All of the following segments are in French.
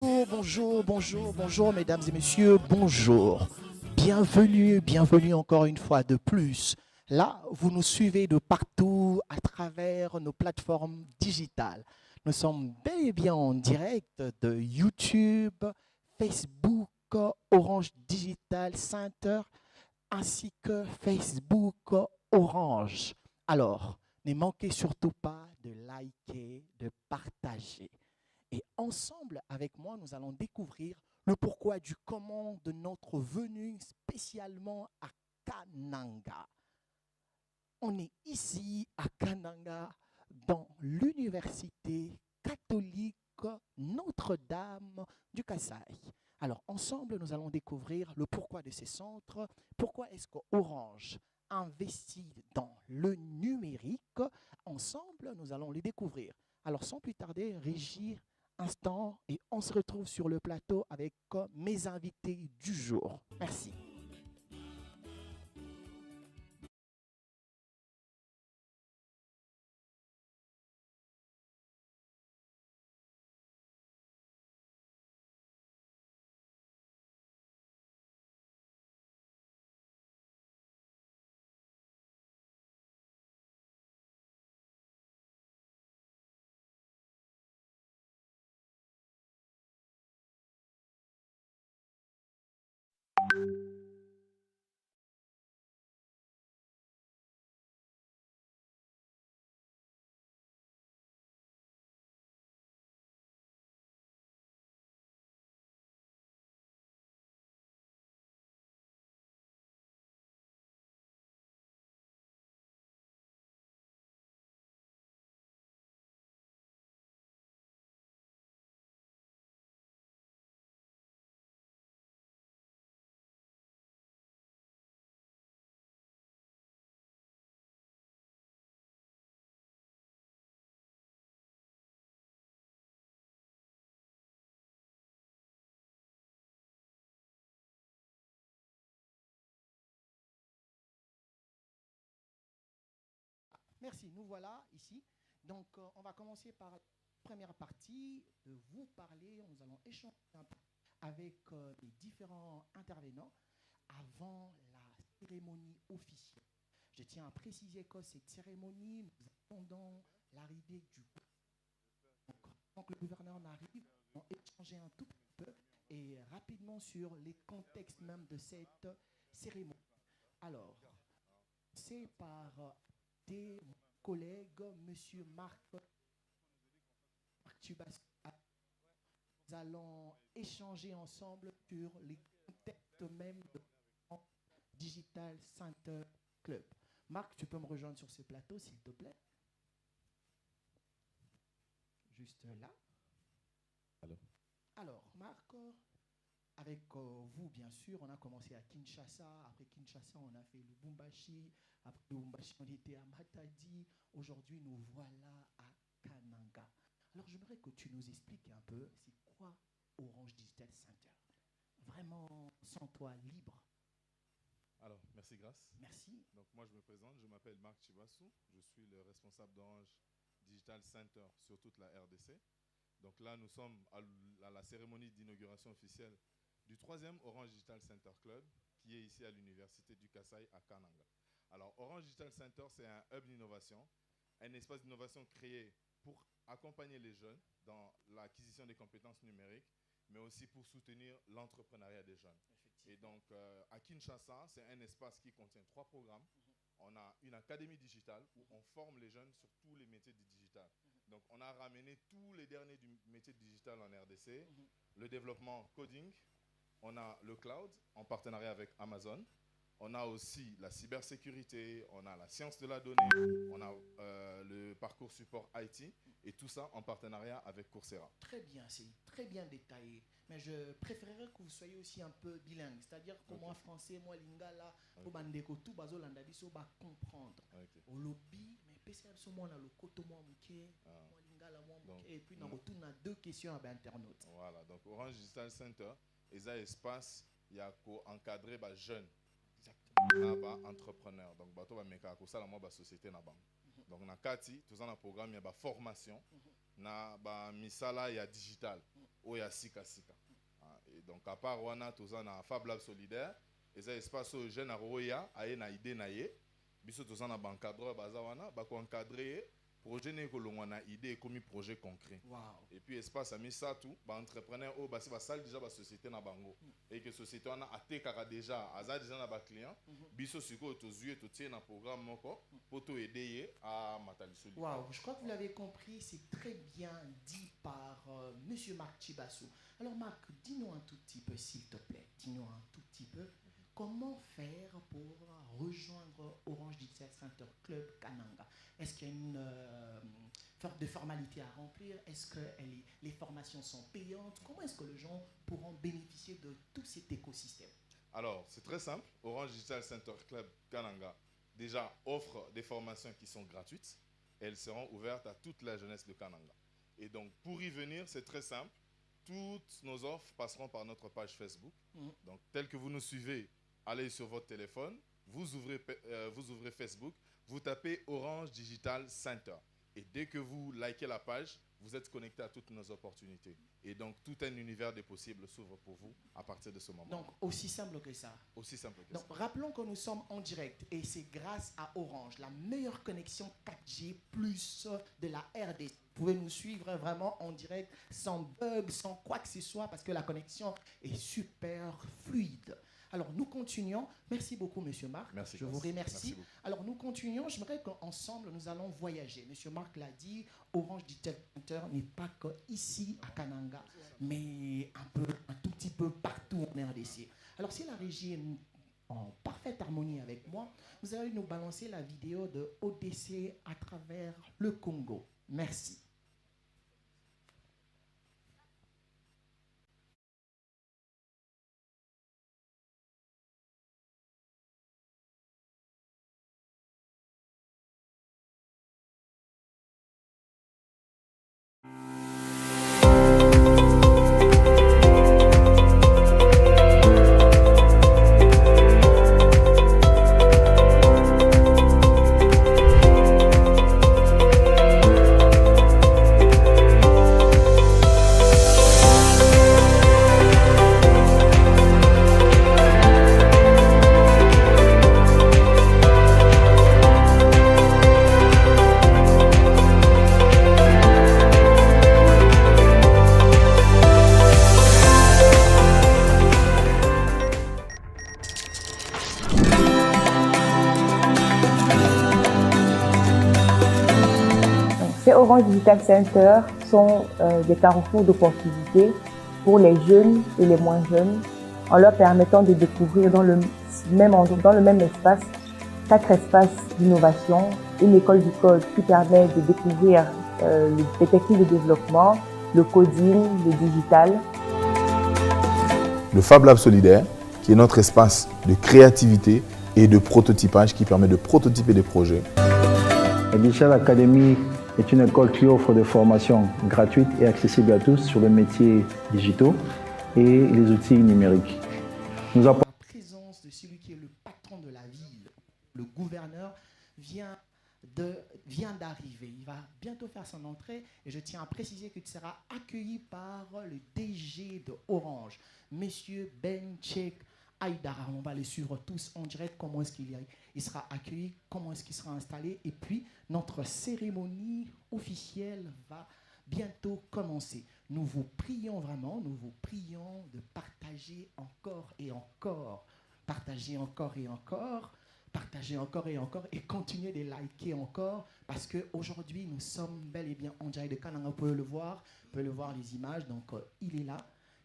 Bonjour, mesdames et messieurs, bonjour. Bienvenue encore une fois de plus. Là, vous nous suivez de partout à travers nos plateformes digitales. Nous sommes bel et bien en direct de YouTube, Facebook, Orange Digital Center, ainsi que Facebook Orange. Alors, ne manquez surtout pas de liker, de partager. Et ensemble, avec moi, nous allons découvrir le pourquoi du comment de notre venue spécialement à Kananga. On est ici à Kananga, dans l'université catholique Notre-Dame du Kassai. Alors, ensemble, nous allons découvrir le pourquoi de ces centres, pourquoi est-ce qu'Orange investit dans le numérique. Ensemble, nous allons les découvrir. Alors, sans plus tarder, Régie, instant, et on se retrouve sur le plateau avec mes invités du jour. Merci. Merci, nous voilà ici. Donc, on va commencer par la première partie de vous parler. Nous allons échanger un peu avec les différents intervenants avant la cérémonie officielle. Je tiens à préciser que cette cérémonie, nous attendons l'arrivée du donc, le gouverneur n'arrive, on va échanger un tout petit peu et rapidement sur les contextes même de cette cérémonie. Alors, c'est par des collègues, Monsieur Marc Tubas. Nous allons échanger ensemble sur les contextes même de Digital Center Club. Marc, tu peux me rejoindre sur ce plateau, s'il te plaît. Juste là. Alors, Alors, Marc, avec vous, bien sûr, on a commencé à Kinshasa. Après Kinshasa, on a fait le Bumbashi. Après le Bumbashi, on était à Matadi. Aujourd'hui, nous voilà à Kananga. Alors, j'aimerais que tu nous expliques un peu, c'est quoi Orange Digital Center? Vraiment, sans toi, libre. merci Grace. Merci. Donc moi je me présente, je m'appelle Marc Chibassou, je suis le responsable d'Orange Digital Center sur toute la RDC. Donc là nous sommes à la cérémonie d'inauguration officielle du troisième Orange Digital Center Club qui est ici à l'université du Kassai à Kananga. Alors Orange Digital Center c'est un hub d'innovation, un espace d'innovation créé pour accompagner les jeunes dans l'acquisition des compétences numériques, mais aussi pour soutenir l'entrepreneuriat des jeunes. Et donc, à Kinshasa, c'est un espace qui contient 3 programmes. On a une académie digitale où on forme les jeunes sur tous les métiers du digital. Donc, on a ramené tous les derniers du métier digital en RDC, le développement coding, on a le cloud en partenariat avec Amazon, on a aussi la cybersécurité, on a la science de la donnée, on a le parcours support IT et tout ça en partenariat avec Coursera. Très bien, c'est très bien détaillé. Mais je préférerais que vous soyez aussi un peu bilingue. C'est-à-dire que moi, français, moi, lingala, pour bandeko tout bazo landa biso ba comprendre. Au lobby, mais PCL sur moi, le koto moi muke, moi lingala moi muke. Et puis, on a deux questions à internautes. Voilà, donc Orange Digital Center, et un espace, il y a encadré les jeunes. Exactement. Entrepreneurs. Donc, bato ba meka ko sala moi ba société na bang. Donc na kati, tout ça na programme il y a ba formation, na ba misala ya digital. oya sika sika. Et donc à part wana toza na Fab Lab solidaire, et ça espace au jeune aroya aye na idée na ye, biso toza na bancadreur baza wana ba ko encadrer projet ne ko longwa idée comme projet concret. Wow. Et puis espace a mis ça tout, ba entrepreneur au ba salle déjà ba société na bango et que société wana atekaka déjà aza déjà na ba client, biso siko to zué to tie na programme moko pour to aider à matalisoli. Wow, je crois que vous l'avez compris, c'est très bien dit par monsieur Marc Chibassou. Alors Marc, dis-nous un tout petit peu s'il te plaît, dis-nous un tout petit peu comment faire pour rejoindre Orange Digital Center Club Kananga. Est-ce qu'il y a une sorte de formalité à remplir? Est-ce que les formations sont payantes? Comment est-ce que les gens pourront bénéficier de tout cet écosystème? Alors, c'est très simple. Orange Digital Center Club Kananga déjà offre des formations qui sont gratuites. Elles seront ouvertes à toute la jeunesse de Kananga. Et donc, pour y venir, c'est très simple. Toutes nos offres passeront par notre page Facebook. Donc, tel que vous nous suivez, allez sur votre téléphone, vous ouvrez Facebook, vous tapez Orange Digital Center. Et dès que vous likez la page, vous êtes connecté à toutes nos opportunités. Et donc, tout un univers des possibles s'ouvre pour vous à partir de ce moment. Donc, aussi simple que ça. Aussi simple que donc, ça. Rappelons que nous sommes en direct et c'est grâce à Orange, la meilleure connexion 4G plus de la RDC. Vous pouvez nous suivre vraiment en direct sans bug, sans quoi que ce soit parce que la connexion est super fluide. Alors, nous continuons. Merci beaucoup, Monsieur Marc. Merci. Je vous remercie. Alors, nous continuons. J'aimerais qu'ensemble, nous allons voyager. Monsieur Marc l'a dit, Orange Digital Center n'est pas qu'ici à Kananga, mais un tout petit peu partout en RDC. Alors, si la régie est en parfaite harmonie avec moi, vous allez nous balancer la vidéo de ODC à travers le Congo. Merci. Ces Orange Digital Center sont des carrefours d'opportunités pour les jeunes et les moins jeunes en leur permettant de découvrir dans le même espace 4 espaces d'innovation, une école du code qui permet de découvrir les techniques de développement, le coding, le digital. Le Fab Lab solidaire, qui est notre espace de créativité et de prototypage qui permet de prototyper des projets. La Digital Academy est une école qui offre des formations gratuites et accessibles à tous sur les métiers digitaux et les outils numériques. La présence de celui qui est le patron de la ville, le gouverneur, vient d'arriver. Il va bientôt faire son entrée et je tiens à préciser qu'il sera accueilli par le DG de Orange, Monsieur Benchek Aïdara. On va les suivre tous en direct, comment est-ce il sera accueilli, comment est-ce qu'il sera installé. Et puis, notre cérémonie officielle va bientôt commencer. Nous vous prions vraiment, nous vous prions de partager encore et encore, partager encore et encore, partager encore et encore et continuer de liker encore parce qu'aujourd'hui, nous sommes bel et bien en direct de Kananga. Vous pouvez le voir les images. Donc, il est là.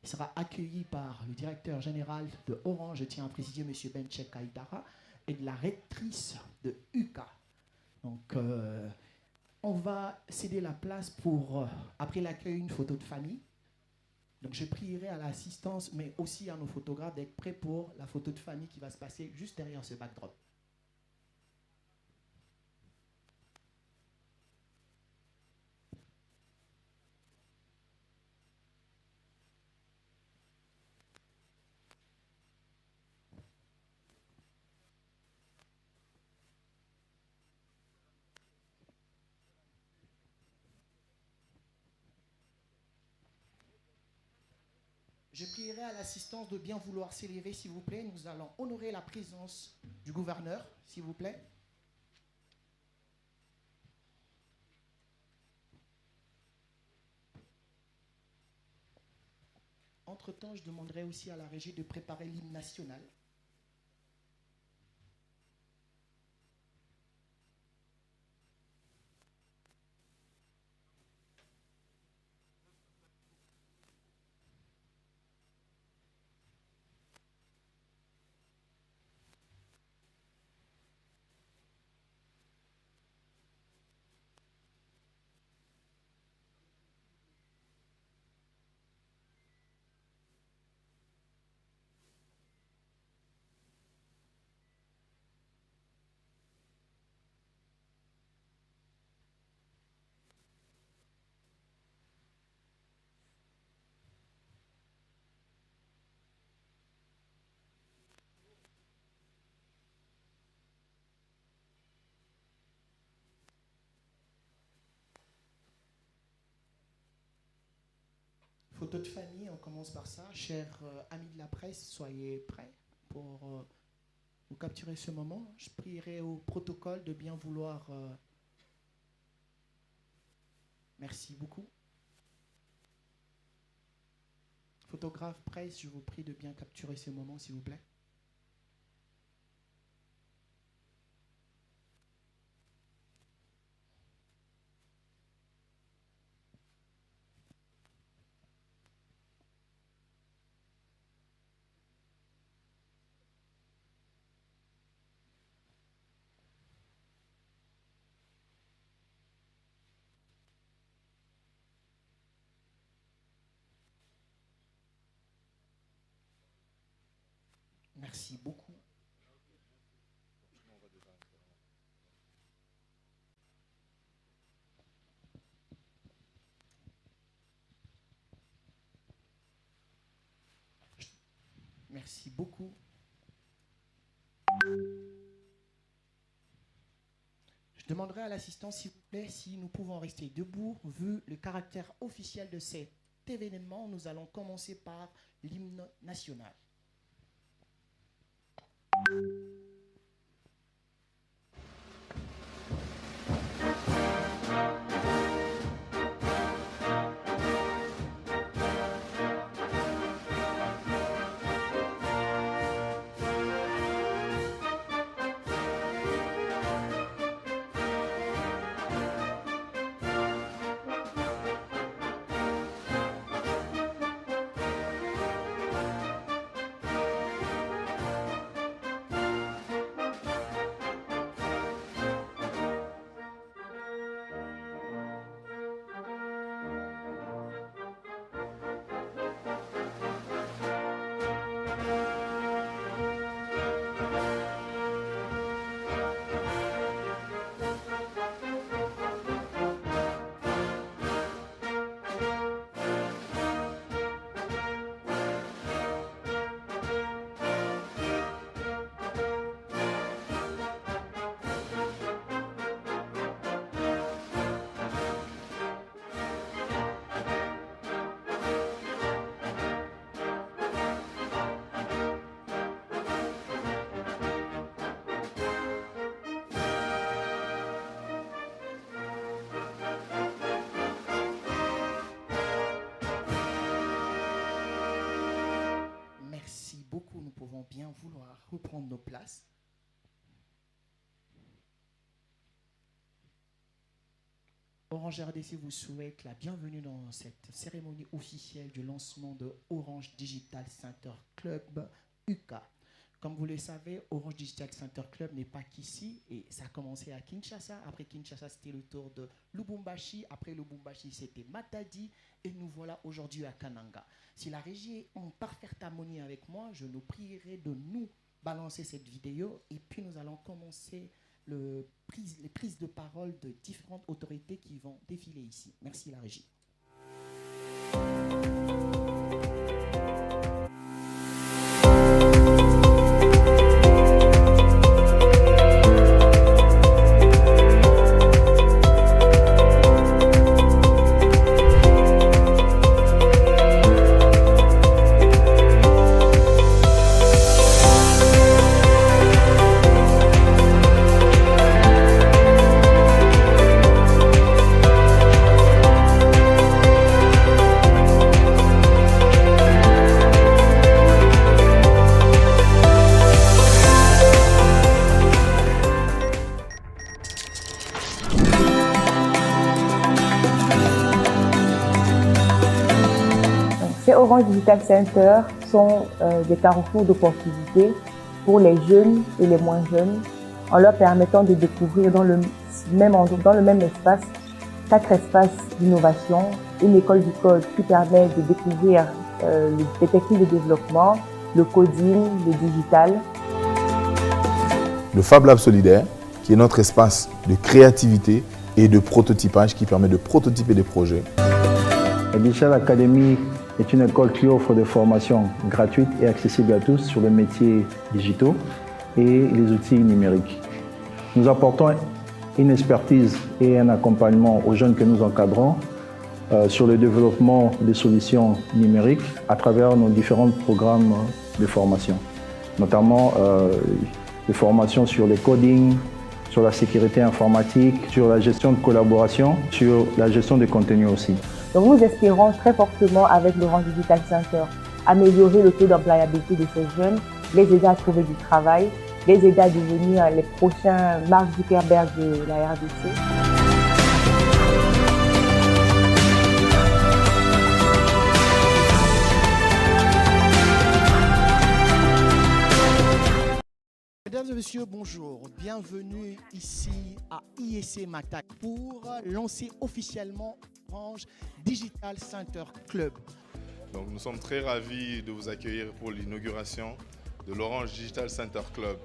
Il sera accueilli par le directeur général de Orange, je tiens à préciser, M. Benchek Aïdara, et de la rectrice de UCA. Donc, on va céder la place pour, après l'accueil, une photo de famille. Donc, je prierai à l'assistance, mais aussi à nos photographes d'être prêts pour la photo de famille qui va se passer juste derrière ce backdrop. Je prierai à l'assistance de bien vouloir s'élever, s'il vous plaît. Nous allons honorer la présence du gouverneur, s'il vous plaît. Entre-temps, je demanderai aussi à la régie de préparer l'hymne national. Photo de famille, on commence par ça. Chers amis de la presse, soyez prêts pour vous capturer ce moment. Je prierai au protocole de bien vouloir... Merci beaucoup. Photographe, presse, je vous prie de bien capturer ce moment, s'il vous plaît. Merci beaucoup. Merci beaucoup. Je demanderai à l'assistant, s'il vous plaît, si nous pouvons rester debout. Vu le caractère officiel de cet événement, nous allons commencer par l'hymne national. Nous pouvons bien vouloir reprendre nos places. Orange RDC vous souhaite la bienvenue dans cette cérémonie officielle du lancement de Orange Digital Center Club UK. Comme vous le savez, Orange Digital Center Club n'est pas qu'ici et ça a commencé à Kinshasa. Après Kinshasa, c'était le tour de Lubumbashi. Après Lubumbashi, c'était Matadi. Et nous voilà aujourd'hui à Kananga. Si la régie est en parfaite harmonie avec moi, je nous prierai de nous balancer cette vidéo et puis nous allons commencer les prises de parole de différentes autorités qui vont défiler ici. Merci la régie. Ces Orange Digital Center sont des carrefours d'opportunités pour les jeunes et les moins jeunes, en leur permettant de découvrir dans le même espace 4 espaces d'innovation, une école du code qui permet de découvrir les techniques de développement, le coding, le digital. Le Fab Lab Solidaire, qui est notre espace de créativité et de prototypage qui permet de prototyper des projets. La Digital Academy est une école qui offre des formations gratuites et accessibles à tous sur les métiers digitaux et les outils numériques. Nous apportons une expertise et un accompagnement aux jeunes que nous encadrons sur le développement des solutions numériques à travers nos différents programmes de formation, notamment des formations sur le coding, sur la sécurité informatique, sur la gestion de collaboration, sur la gestion de contenu aussi. Donc nous espérons très fortement avec l'Orange Digital Center améliorer le taux d'employabilité de ces jeunes, les aider à trouver du travail, les aider à devenir les prochains Mark Zuckerberg de la RDC. Mesdames et messieurs, bonjour. Bienvenue ici à IEC Matadi pour lancer officiellement Orange Digital Center Club. Donc nous sommes très ravis de vous accueillir pour l'inauguration de l'Orange Digital Center Club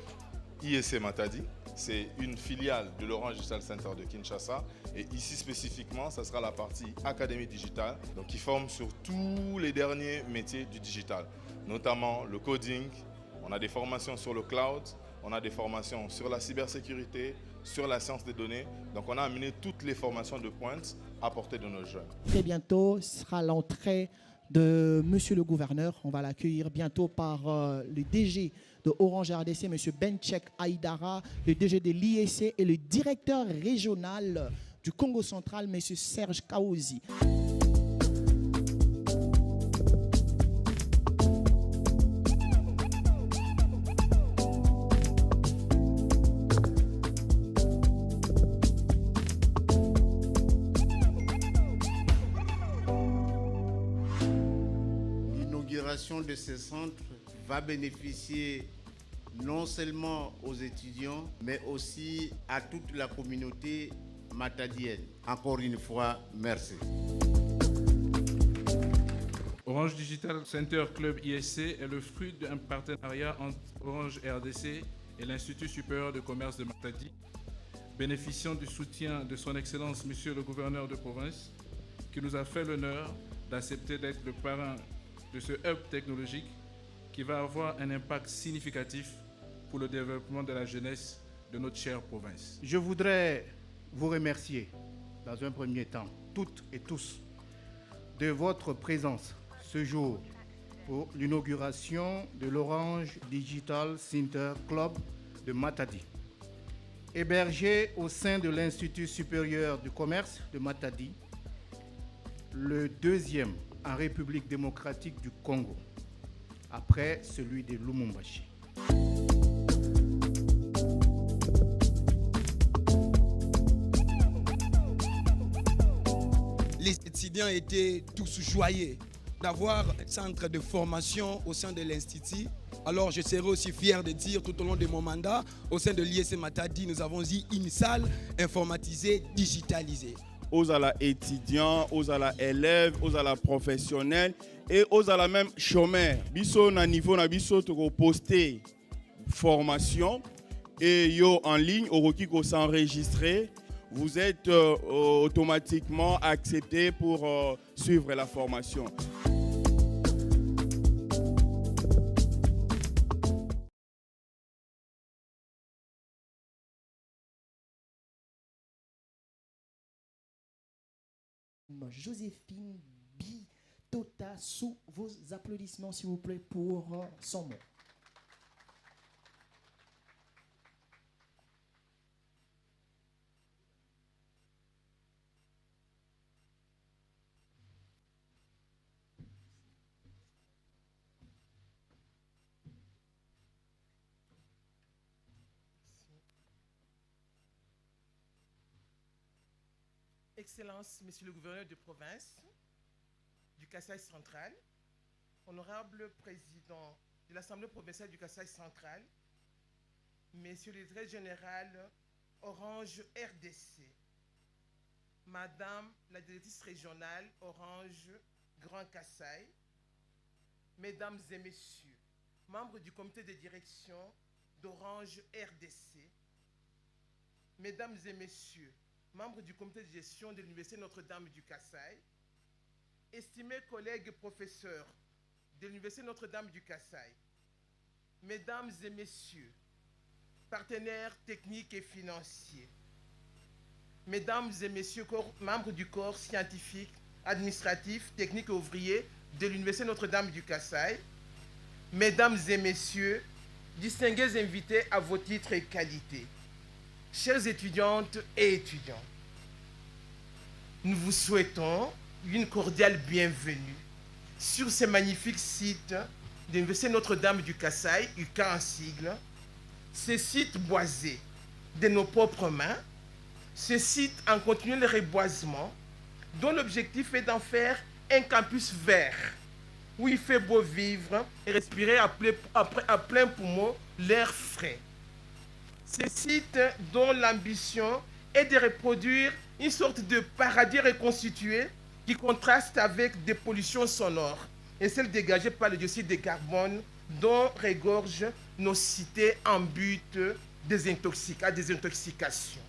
IEC Matadi. C'est une filiale de l'Orange Digital Center de Kinshasa et ici spécifiquement, ça sera la partie Académie Digitale, donc qui forme sur tous les derniers métiers du digital, notamment le coding. On a des formations sur le cloud, on a des formations sur la cybersécurité, sur la science des données. Donc on a amené toutes les formations de pointe à portée de nos jeunes. Très bientôt sera l'entrée de Monsieur le Gouverneur. On va l'accueillir bientôt par le DG de Orange RDC, Monsieur Benchek Aïdara, le DG de l'IEC et le directeur régional du Congo central, Monsieur Serge Kaouzi. L'inauguration de ce centre va bénéficier non seulement aux étudiants, mais aussi à toute la communauté matadienne. Encore une fois, merci. Orange Digital Center Club ISC est le fruit d'un partenariat entre Orange RDC et l'Institut supérieur de commerce de Matadi, bénéficiant du soutien de son Excellence Monsieur le gouverneur de province, qui nous a fait l'honneur d'accepter d'être le parrain de ce hub technologique qui va avoir un impact significatif pour le développement de la jeunesse de notre chère province. Je voudrais vous remercier dans un premier temps, toutes et tous, de votre présence ce jour pour l'inauguration de l'Orange Digital Center Club de Matadi. Hébergé au sein de l'Institut supérieur du commerce de Matadi, le deuxième en République démocratique du Congo, après celui de Lumumbashi. Les étudiants étaient tous joyeux d'avoir un centre de formation au sein de l'Institut. Alors je serai aussi fier de dire tout au long de mon mandat, au sein de l'IEC Matadi, nous avons eu une salle informatisée, digitalisée. Aux étudiants, aux élèves, aux professionnels et aux même chômeurs. Biso na niveau na biso to poster formation et yo en ligne au requis qu'on s'enregistrer. Vous êtes automatiquement accepté pour suivre la formation. Joséphine Bitota, sous vos applaudissements s'il vous plaît pour son mot. Excellence, Monsieur le gouverneur de province du Kasaï central, honorable président de l'Assemblée provinciale du Kasaï central, Monsieur le directeur général Orange RDC, Madame la directrice régionale Orange Grand Kasaï, Mesdames et Messieurs, membres du comité de direction d'Orange RDC, Mesdames et Messieurs, membres du comité de gestion de l'Université Notre-Dame du Kasaï, estimés collègues professeurs de l'Université Notre-Dame du Kasaï, Mesdames et Messieurs, partenaires techniques et financiers, Mesdames et Messieurs, membres du corps scientifique, administratif, technique et ouvrier de l'Université Notre-Dame du Kasaï, Mesdames et Messieurs, distingués invités à vos titres et qualités, chères étudiantes et étudiants, nous vous souhaitons une cordiale bienvenue sur ce magnifique site de l'Université Notre-Dame du Kasaï, UKA en sigle, ce site boisé de nos propres mains, ce site en continuel reboisement, dont l'objectif est d'en faire un campus vert, où il fait beau vivre et respirer à plein poumon l'air frais. Ce site dont l'ambition est de reproduire une sorte de paradis reconstitué qui contraste avec des pollutions sonores et celles dégagées par le dioxyde de carbone dont regorgent nos cités en but à désintoxication.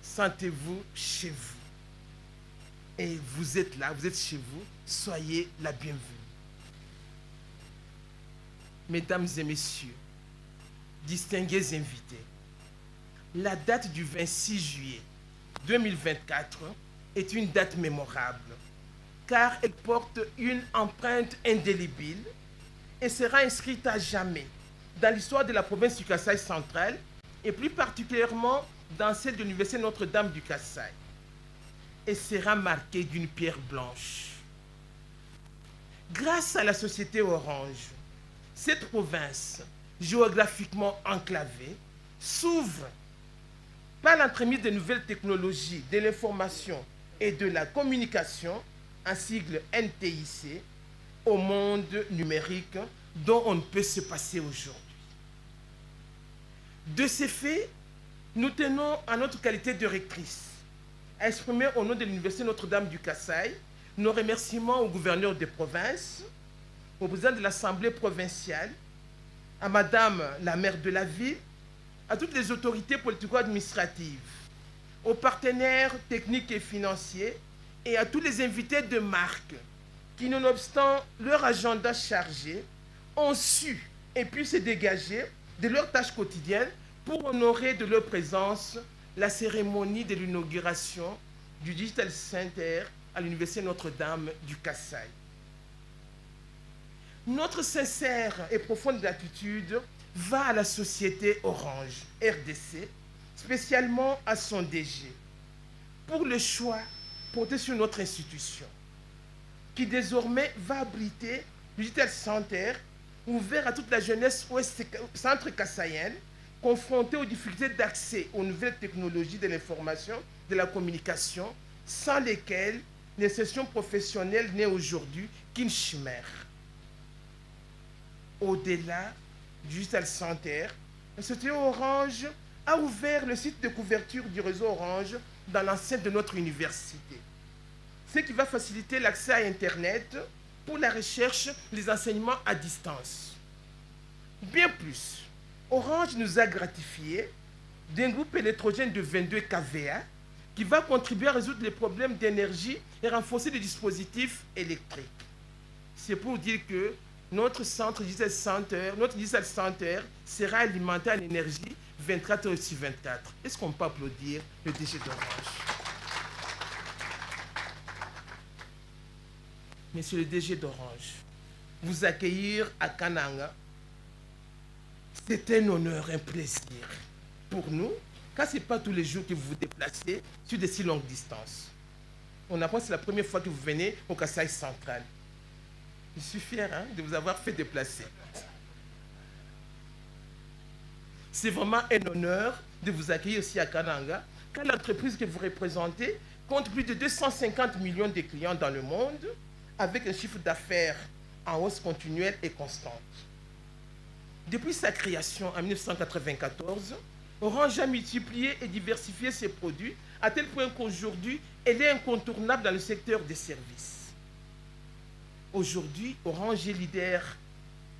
Sentez-vous chez vous. Et vous êtes là, vous êtes chez vous, soyez la bienvenue. Mesdames et messieurs, distingués invités, la date du 26 juillet 2024 est une date mémorable, car elle porte une empreinte indélébile et sera inscrite à jamais dans l'histoire de la province du Kasaï central et plus particulièrement dans celle de l'Université Notre-Dame du Kasaï, et sera marquée d'une pierre blanche. Grâce à la société Orange, cette province, géographiquement enclavée, s'ouvre par l'entremise de nouvelles technologies de l'information et de la communication, en sigle NTIC, au monde numérique dont on ne peut se passer aujourd'hui. De ces faits, nous tenons, en notre qualité de rectrice, à exprimer au nom de l'Université Notre-Dame du Kasaï nos remerciements au gouverneur de province, au président de l'Assemblée provinciale, à Madame la maire de la ville, à toutes les autorités politico-administratives, aux partenaires techniques et financiers et à tous les invités de marque qui, nonobstant leur agenda chargé, ont su et pu se dégager de leurs tâches quotidiennes pour honorer de leur présence la cérémonie de l'inauguration du Digital Center à l'Université Notre-Dame du Kasaï. Notre sincère et profonde gratitude va à la société Orange RDC, spécialement à son DG, pour le choix porté sur notre institution, qui désormais va abriter le Digital Center ouvert à toute la jeunesse centre kassaïenne, confrontés aux difficultés d'accès aux nouvelles technologies de l'information, de la communication, sans lesquelles l'insertion professionnelle n'est aujourd'hui qu'une chimère. Au-delà du Digital Center, la société Orange a ouvert le site de couverture du réseau Orange dans l'enceinte de notre université, ce qui va faciliter l'accès à Internet pour la recherche et les enseignements à distance. Bien plus, Orange nous a gratifié d'un groupe électrogène de 22 kVA qui va contribuer à résoudre les problèmes d'énergie et renforcer les dispositifs électriques. C'est pour dire que notre Digital Center sera alimenté en énergie 24 heures sur 24. Est-ce qu'on peut applaudir le DG d'Orange? Monsieur le DG d'Orange, vous accueillir à Kananga, c'est un honneur, un plaisir pour nous, car ce n'est pas tous les jours que vous vous déplacez sur de si longues distances. On apprend que c'est la première fois que vous venez au Kasaï central. Je suis fier de vous avoir fait déplacer. C'est vraiment un honneur de vous accueillir aussi à Kananga, car l'entreprise que vous représentez compte plus de 250 millions de clients dans le monde, avec un chiffre d'affaires en hausse continuelle et constante. Depuis sa création en 1994, Orange a multiplié et diversifié ses produits à tel point qu'aujourd'hui, elle est incontournable dans le secteur des services. Aujourd'hui, Orange est leader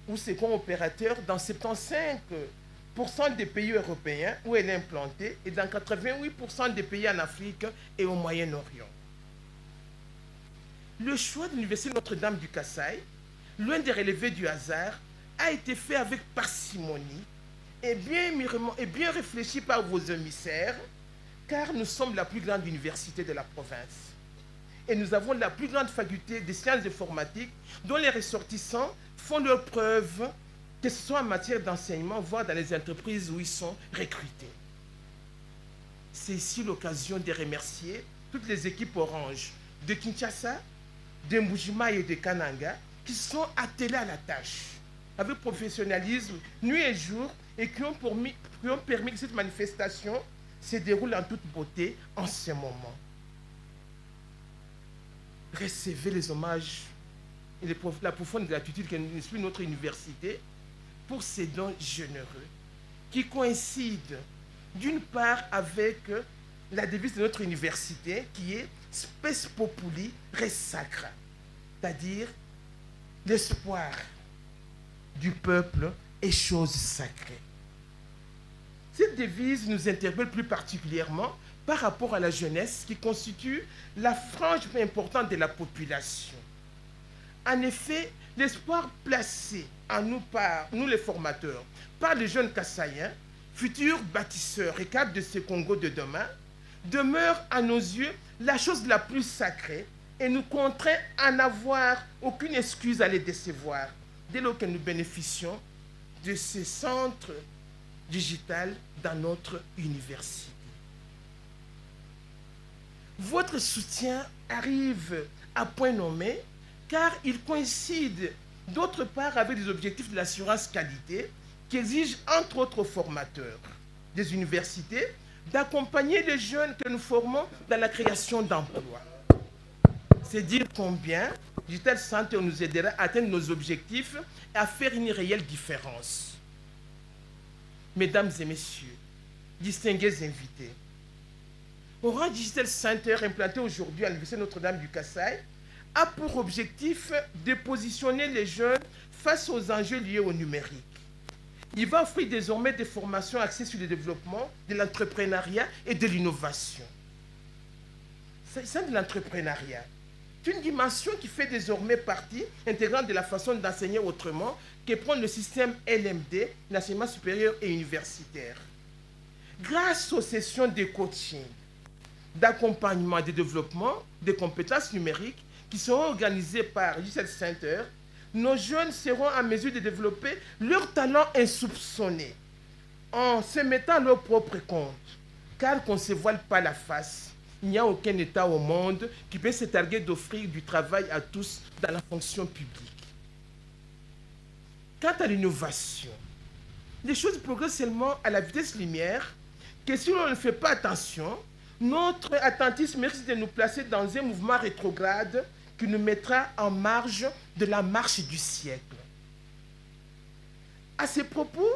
ou second opérateur dans 75% des pays européens où elle est implantée et dans 88% des pays en Afrique et au Moyen-Orient. Le choix de l'Université Notre-Dame du Kassai, loin des relevés du hasard, a été fait avec parcimonie et bien réfléchi par vos émissaires, car nous sommes la plus grande université de la province. Et nous avons la plus grande faculté des sciences informatiques dont les ressortissants font leurs preuves, que ce soit en matière d'enseignement, voire dans les entreprises où ils sont recrutés. C'est ici l'occasion de remercier toutes les équipes Orange de Kinshasa, de Mbuji-Mayi et de Kananga qui se sont attelés à la tâche avec professionnalisme, nuit et jour, et qui ont permis que cette manifestation se déroule en toute beauté en ce moment. Recevez les hommages et la profonde gratitude que nous inspire notre université pour ces dons généreux qui coïncident d'une part avec la devise de notre université qui est Spes Populi Res Sacra, c'est-à-dire l'espoir du peuple est chose sacrée. Cette devise nous interpelle plus particulièrement par rapport à la jeunesse qui constitue la frange importante de la population. En effet, l'espoir placé en nous par nous les formateurs, par les jeunes Kassaïens, futurs bâtisseurs et cadres de ce Congo de demain, demeure à nos yeux la chose la plus sacrée et nous contraint à n'avoir aucune excuse à les décevoir dès lors que nous bénéficions de ce centre digital dans notre université. Votre soutien arrive à point nommé car il coïncide d'autre part avec les objectifs de l'assurance qualité qui exigent entre autres aux formateurs des universités d'accompagner les jeunes que nous formons dans la création d'emplois. C'est dire combien Digital Center nous aidera à atteindre nos objectifs et à faire une réelle différence. Mesdames et messieurs, distingués invités, Orange Digital Center, implanté aujourd'hui à l'Université Notre-Dame du Kassai, a pour objectif de positionner les jeunes face aux enjeux liés au numérique. Il va offrir désormais des formations axées sur le développement de l'entrepreneuriat et de l'innovation. C'est de l'entrepreneuriat. C'est une dimension qui fait désormais partie intégrante de la façon d'enseigner autrement que prend le système LMD, l'enseignement supérieur et universitaire. Grâce aux sessions de coaching, d'accompagnement et de développement des compétences numériques qui seront organisées par Digital Center, nos jeunes seront en mesure de développer leurs talents insoupçonnés en se mettant à leur propre compte, car qu'on ne se voile pas la face. Il n'y a aucun État au monde qui peut se targuer d'offrir du travail à tous dans la fonction publique. Quant à l'innovation, les choses progressent seulement à la vitesse lumière que si l'on ne fait pas attention, notre attentisme risque de nous placer dans un mouvement rétrograde qui nous mettra en marge de la marche du siècle. À ces propos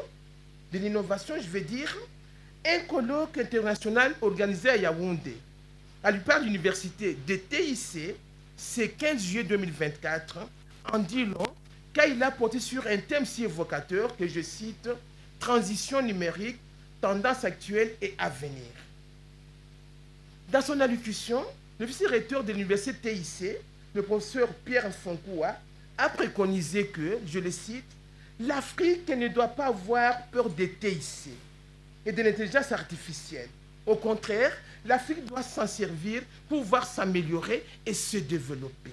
de l'innovation, je vais dire, un colloque international organisé à Yaoundé, à l'UPAR de l'université de TIC, c'est 15 juillet 2024, en dit long, car il a porté sur un thème si évocateur que je cite « Transition numérique, tendance actuelle et à venir ». Dans son allocution, le vice-recteur de l'université TIC, le professeur Pierre Nfonkoua, a préconisé que, je le cite, « l'Afrique ne doit pas avoir peur des TIC et de l'intelligence artificielle. Au contraire, l'Afrique doit s'en servir pour pouvoir s'améliorer et se développer. »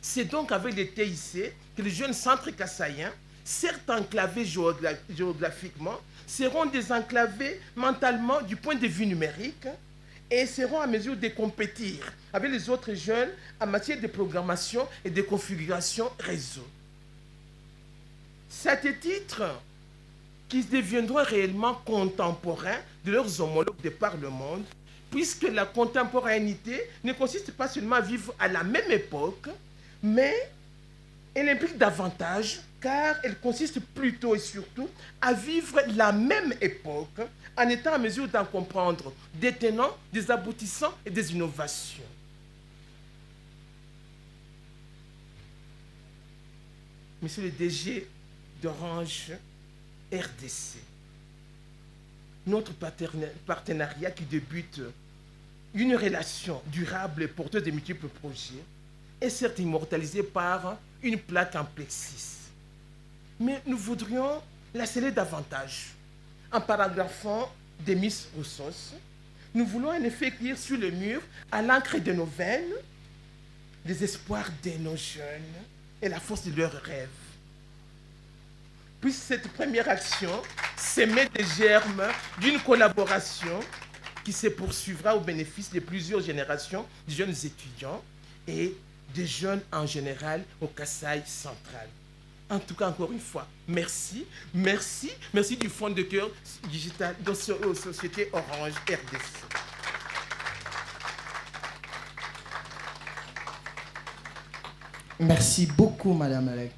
C'est donc avec les TIC que les jeunes centres kassaïens, certes enclavés géographiquement, seront désenclavés mentalement du point de vue numérique et seront en mesure de compétir avec les autres jeunes en matière de programmation et de configuration réseau. C'est à ce titre qu'ils deviendront réellement contemporains de leurs homologues de par le monde puisque la contemporanéité ne consiste pas seulement à vivre à la même époque, mais elle implique davantage, car elle consiste plutôt et surtout à vivre la même époque en étant en mesure d'en comprendre des tenants, des aboutissants et des innovations. Monsieur le DG d'Orange RDC, notre partenariat qui débute une relation durable et porteuse de multiples projets est certes immortalisé par une plaque en plexis. Mais nous voudrions la sceller davantage. En paragraphant des Miss Roussos, nous voulons en effet écrire sur le mur, à l'encre de nos veines, les espoirs de nos jeunes et la force de leurs rêves. Puis cette première action s'émet des germes d'une collaboration qui se poursuivra au bénéfice de plusieurs générations de jeunes étudiants et des jeunes en général au Kasaï central. En tout cas, encore une fois, merci, merci, merci du fond de cœur digital de la société Orange RDC. Merci beaucoup, Madame Alec.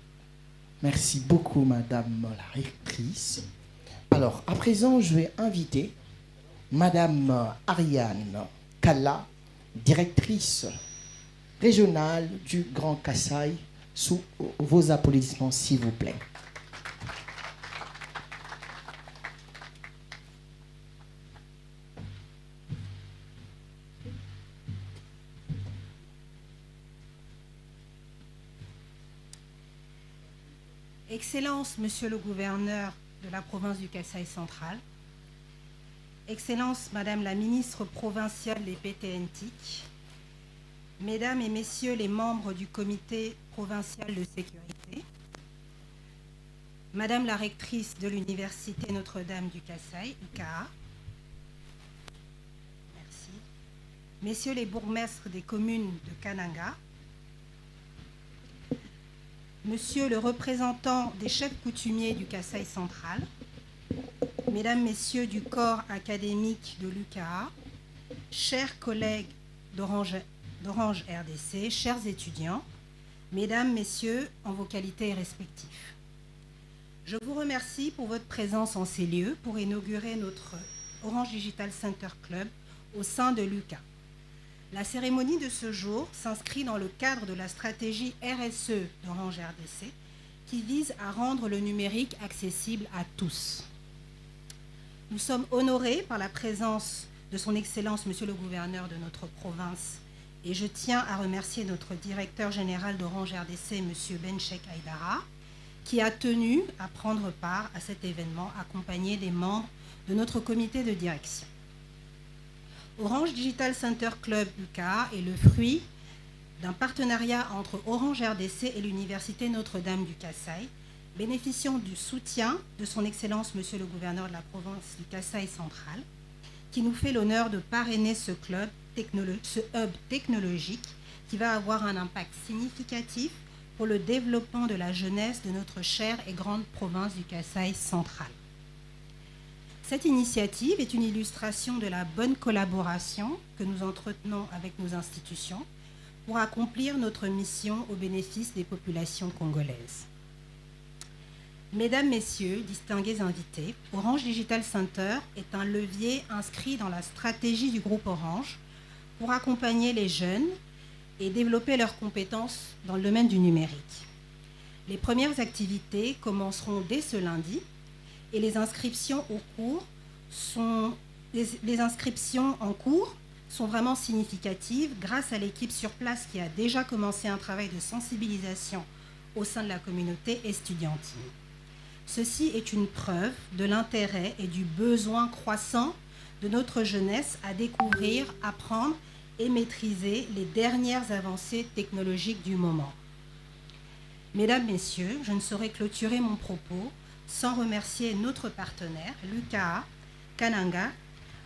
Merci beaucoup, Madame la rectrice. Alors, à présent, je vais inviter Madame Ariane Kalla, directrice régionale du Grand Kasaï, sous vos applaudissements, s'il vous plaît. Excellence, Monsieur le gouverneur de la province du Kasaï central, Excellence, Madame la ministre provinciale des PTNTIC, Mesdames et Messieurs les membres du comité provincial de sécurité, Madame la rectrice de l'Université Notre-Dame du Kasaï, UKA, merci, Messieurs les bourgmestres des communes de Kananga, Monsieur le représentant des chefs coutumiers du Kasaï central, Mesdames, Messieurs du corps académique de l'UKA, chers collègues d'Orange RDC, chers étudiants, Mesdames, Messieurs, en vos qualités respectives. Je vous remercie pour votre présence en ces lieux pour inaugurer notre Orange Digital Center Club au sein de l'UKA. La cérémonie de ce jour s'inscrit dans le cadre de la stratégie RSE d'Orange RDC qui vise à rendre le numérique accessible à tous. Nous sommes honorés par la présence de son Excellence, Monsieur le gouverneur de notre province, et je tiens à remercier notre directeur général d'Orange RDC, Monsieur Benchek Aïdara, qui a tenu à prendre part à cet événement accompagné des membres de notre comité de direction. Orange Digital Center Club UKA est le fruit d'un partenariat entre Orange RDC et l'Université Notre-Dame du Kasaï, bénéficiant du soutien de son Excellence, Monsieur le gouverneur de la province du Kasaï central, qui nous fait l'honneur de parrainer ce club, ce hub technologique qui va avoir un impact significatif pour le développement de la jeunesse de notre chère et grande province du Kasaï central. Cette initiative est une illustration de la bonne collaboration que nous entretenons avec nos institutions pour accomplir notre mission au bénéfice des populations congolaises. Mesdames, Messieurs, distingués invités, Orange Digital Center est un levier inscrit dans la stratégie du groupe Orange pour accompagner les jeunes et développer leurs compétences dans le domaine du numérique. Les premières activités commenceront dès ce lundi et les inscriptions en cours sont vraiment significatives grâce à l'équipe sur place qui a déjà commencé un travail de sensibilisation au sein de la communauté estudiantine. Ceci est une preuve de l'intérêt et du besoin croissant de notre jeunesse à découvrir, apprendre et maîtriser les dernières avancées technologiques du moment. Mesdames, Messieurs, je ne saurais clôturer mon propos sans remercier notre partenaire, l'UKA, Kananga,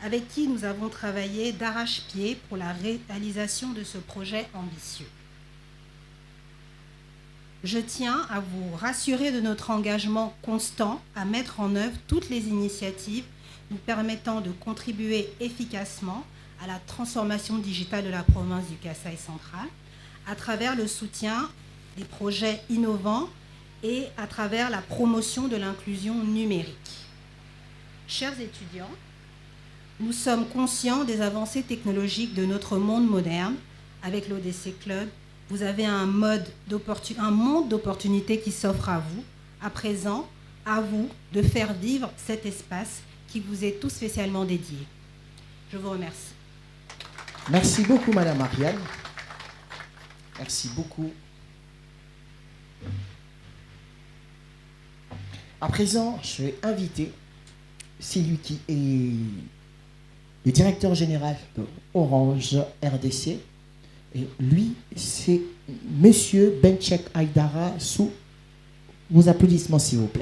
avec qui nous avons travaillé d'arrache-pied pour la réalisation de ce projet ambitieux. Je tiens à vous rassurer de notre engagement constant à mettre en œuvre toutes les initiatives nous permettant de contribuer efficacement à la transformation digitale de la province du Kasaï central à travers le soutien des projets innovants et à travers la promotion de l'inclusion numérique. Chers étudiants, nous sommes conscients des avancées technologiques de notre monde moderne. Avec l'ODC Club, vous avez un monde d'opportunités qui s'offre à vous. À présent, à vous de faire vivre cet espace qui vous est tout spécialement dédié. Je vous remercie. Merci beaucoup, Madame Ariane. Merci beaucoup. À présent, je vais inviter celui qui est le directeur général de Orange RDC. Et lui, c'est Monsieur Benchek Aïdara, sous vos applaudissements, s'il vous plaît.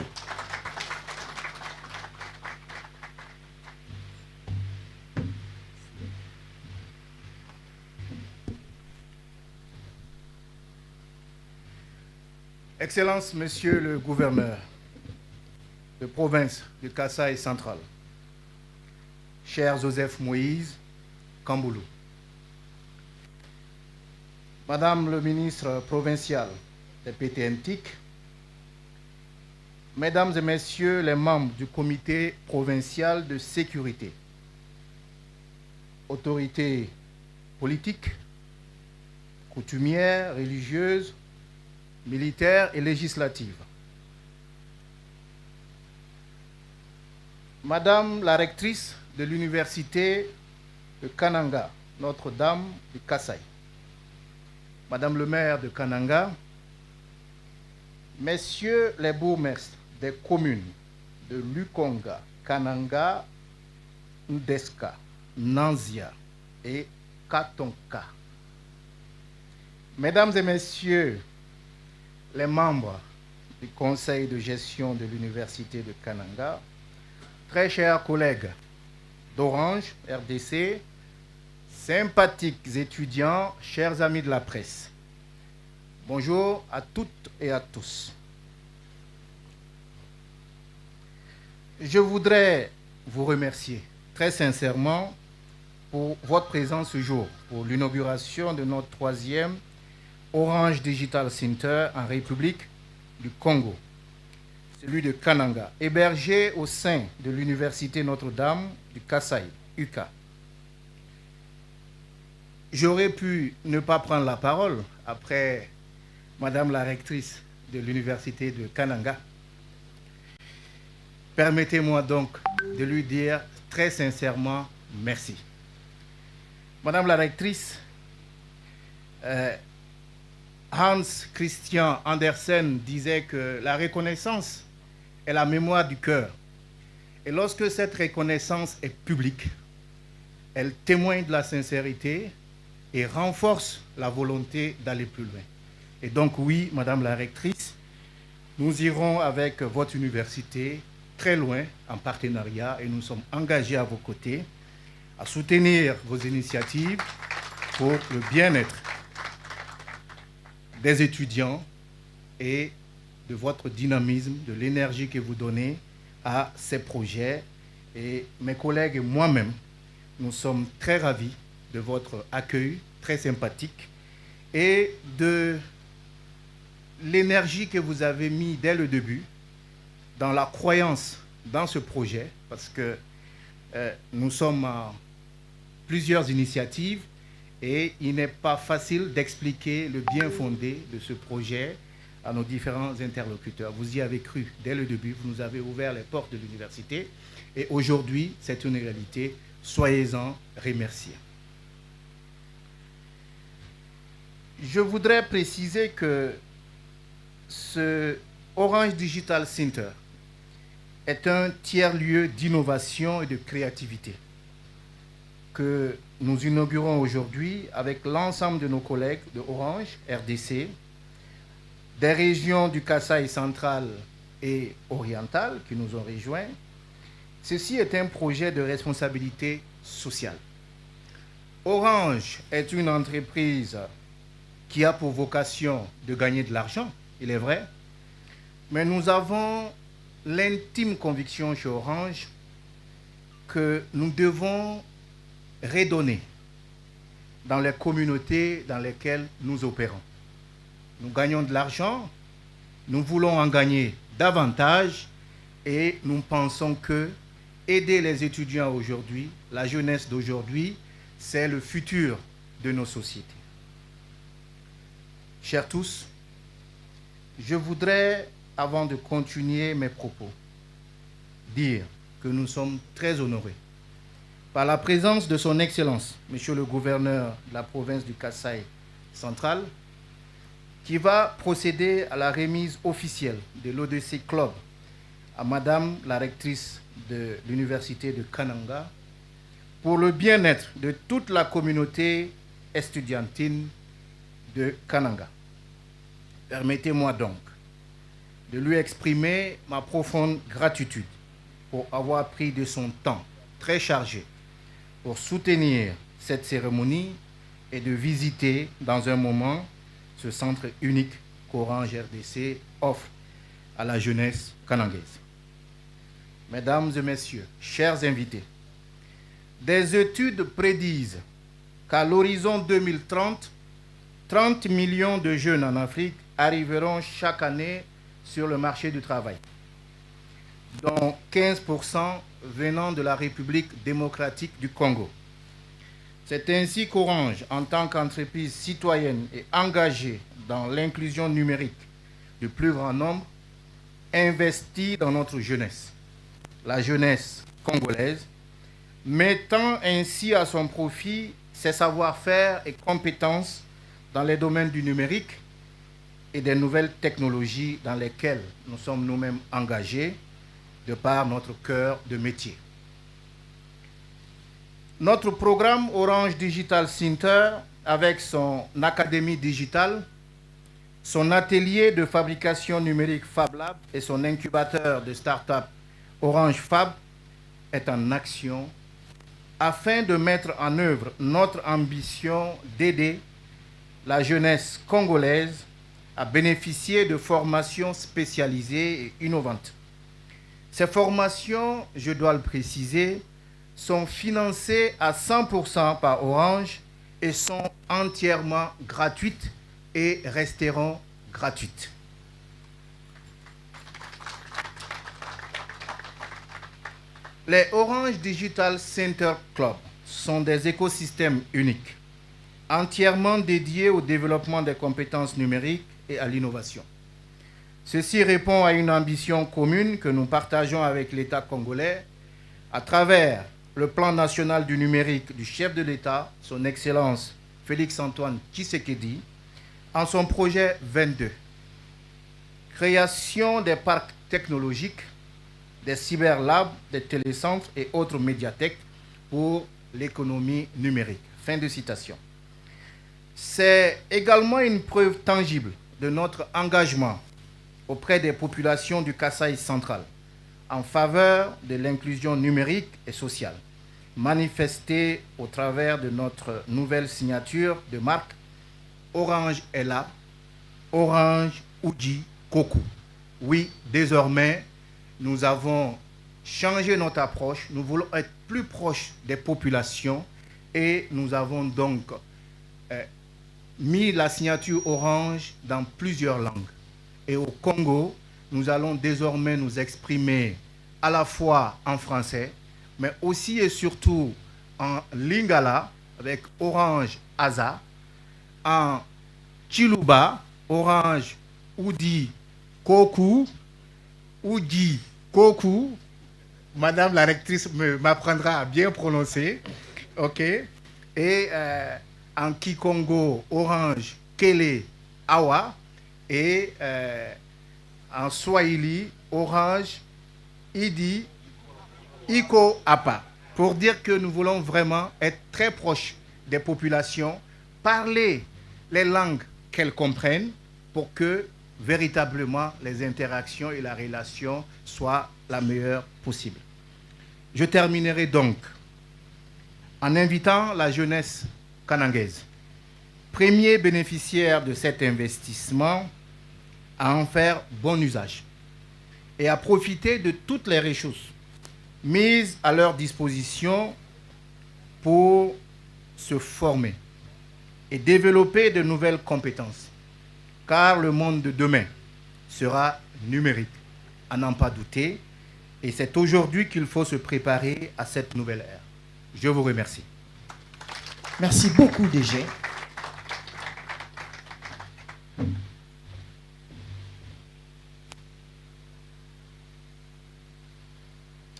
Excellence, Monsieur le gouverneur de province du Kasaï central, cher Joseph Moïse Kamboulou, Madame le ministre provincial des PTMTIC, Mesdames et Messieurs les membres du comité provincial de sécurité, autorités politiques, coutumières, religieuses, militaires et législatives, Madame la rectrice de l'université de Kananga, Notre-Dame du Kasaï, Madame le maire de Kananga, Messieurs les bourgmestres des communes de Lukonga, Kananga, Ndeska, Nanzia et Katonka, Mesdames et Messieurs les membres du conseil de gestion de l'université de Kananga, très chers collègues d'Orange RDC, sympathiques étudiants, chers amis de la presse, bonjour à toutes et à tous. Je voudrais vous remercier très sincèrement pour votre présence ce jour, pour l'inauguration de notre 3e Orange Digital Center en République du Congo, celui de Kananga, hébergé au sein de l'Université Notre-Dame du Kasaï, UKA. J'aurais pu ne pas prendre la parole après Madame la rectrice de l'Université de Kananga. Permettez-moi donc de lui dire très sincèrement merci. Madame la rectrice, Hans Christian Andersen disait que la reconnaissance est la mémoire du cœur. Et lorsque cette reconnaissance est publique, elle témoigne de la sincérité et renforce la volonté d'aller plus loin. Et donc oui, Madame la rectrice, nous irons avec votre université très loin en partenariat et nous sommes engagés à vos côtés à soutenir vos initiatives pour le bien-être des étudiants et de votre dynamisme, de l'énergie que vous donnez à ces projets. Et mes collègues et moi-même, nous sommes très ravis de votre accueil très sympathique et de l'énergie que vous avez mis dès le début dans la croyance dans ce projet, parce que nous sommes en plusieurs initiatives et il n'est pas facile d'expliquer le bien fondé de ce projet à nos différents interlocuteurs. Vous y avez cru dès le début, vous nous avez ouvert les portes de l'université et aujourd'hui, c'est une réalité. Soyez-en remerciés. Je voudrais préciser que ce Orange Digital Center est un tiers-lieu d'innovation et de créativité que nous inaugurons aujourd'hui avec l'ensemble de nos collègues de Orange RDC, des régions du Kasaï central et oriental qui nous ont rejoints. Ceci est un projet de responsabilité sociale. Orange est une entreprise qui a pour vocation de gagner de l'argent, il est vrai, mais nous avons l'intime conviction chez Orange que nous devons redonner dans les communautés dans lesquelles nous opérons. Nous gagnons de l'argent, nous voulons en gagner davantage et nous pensons que aider les étudiants aujourd'hui, la jeunesse d'aujourd'hui, c'est le futur de nos sociétés. Chers tous, je voudrais, avant de continuer mes propos, dire que nous sommes très honorés par la présence de son Excellence, Monsieur le gouverneur de la province du Kasaï central, qui va procéder à la remise officielle de l'ODC Club à Madame la rectrice de l'Université de Kananga pour le bien-être de toute la communauté estudiantine de Kananga. Permettez-moi donc de lui exprimer ma profonde gratitude pour avoir pris de son temps très chargé pour soutenir cette cérémonie et de visiter dans un moment ce centre unique qu'Orange RDC offre à la jeunesse kanangaise. Mesdames et messieurs, chers invités, des études prédisent qu'à l'horizon 2030, 30 millions de jeunes en Afrique arriveront chaque année sur le marché du travail, dont 15% venant de la République démocratique du Congo. C'est ainsi qu'Orange, en tant qu'entreprise citoyenne et engagée dans l'inclusion numérique du plus grand nombre, investit dans notre jeunesse, la jeunesse congolaise, mettant ainsi à son profit ses savoir-faire et compétences dans les domaines du numérique et des nouvelles technologies dans lesquelles nous sommes nous-mêmes engagés de par notre cœur de métier. Notre programme Orange Digital Center, avec son académie digitale, son atelier de fabrication numérique Fab Lab et son incubateur de start-up Orange Fab, est en action afin de mettre en œuvre notre ambition d'aider la jeunesse congolaise à bénéficier de formations spécialisées et innovantes. Ces formations, je dois le préciser, sont financées à 100% par Orange et sont entièrement gratuites et resteront gratuites. Les Orange Digital Center Club sont des écosystèmes uniques, entièrement dédiés au développement des compétences numériques et à l'innovation. Ceci répond à une ambition commune que nous partageons avec l'État congolais à travers le plan national du numérique du chef de l'État, son Excellence Félix-Antoine Tshisekedi, en son projet 22. Création des parcs technologiques, des cyberlabs, des télécentres et autres médiathèques pour l'économie numérique. Fin de citation. C'est également une preuve tangible de notre engagement auprès des populations du Kasaï central en faveur de l'inclusion numérique et sociale, manifestée au travers de notre nouvelle signature de marque Orange est là, Orange Uji Koku. Oui, désormais, nous avons changé notre approche, nous voulons être plus proches des populations et nous avons donc mis la signature Orange dans plusieurs langues. Et au Congo, nous allons désormais nous exprimer à la fois en français, mais aussi et surtout en lingala, avec Orange Aza, en Chiluba, Orange Udi Koku, Udi Koku, Madame la rectrice m'apprendra à bien prononcer, ok, et en Kikongo, Orange Kele Awa, et en Swahili, Orange Idi Iko Apa, pour dire que nous voulons vraiment être très proches des populations, parler les langues qu'elles comprennent pour que véritablement les interactions et la relation soient la meilleure possible. Je terminerai donc en invitant la jeunesse kanangaise, premier bénéficiaire de cet investissement, à en faire bon usage et à profiter de toutes les ressources mises à leur disposition pour se former et développer de nouvelles compétences, car le monde de demain sera numérique, à n'en pas douter, et c'est aujourd'hui qu'il faut se préparer à cette nouvelle ère. Je vous remercie. Merci beaucoup, DG.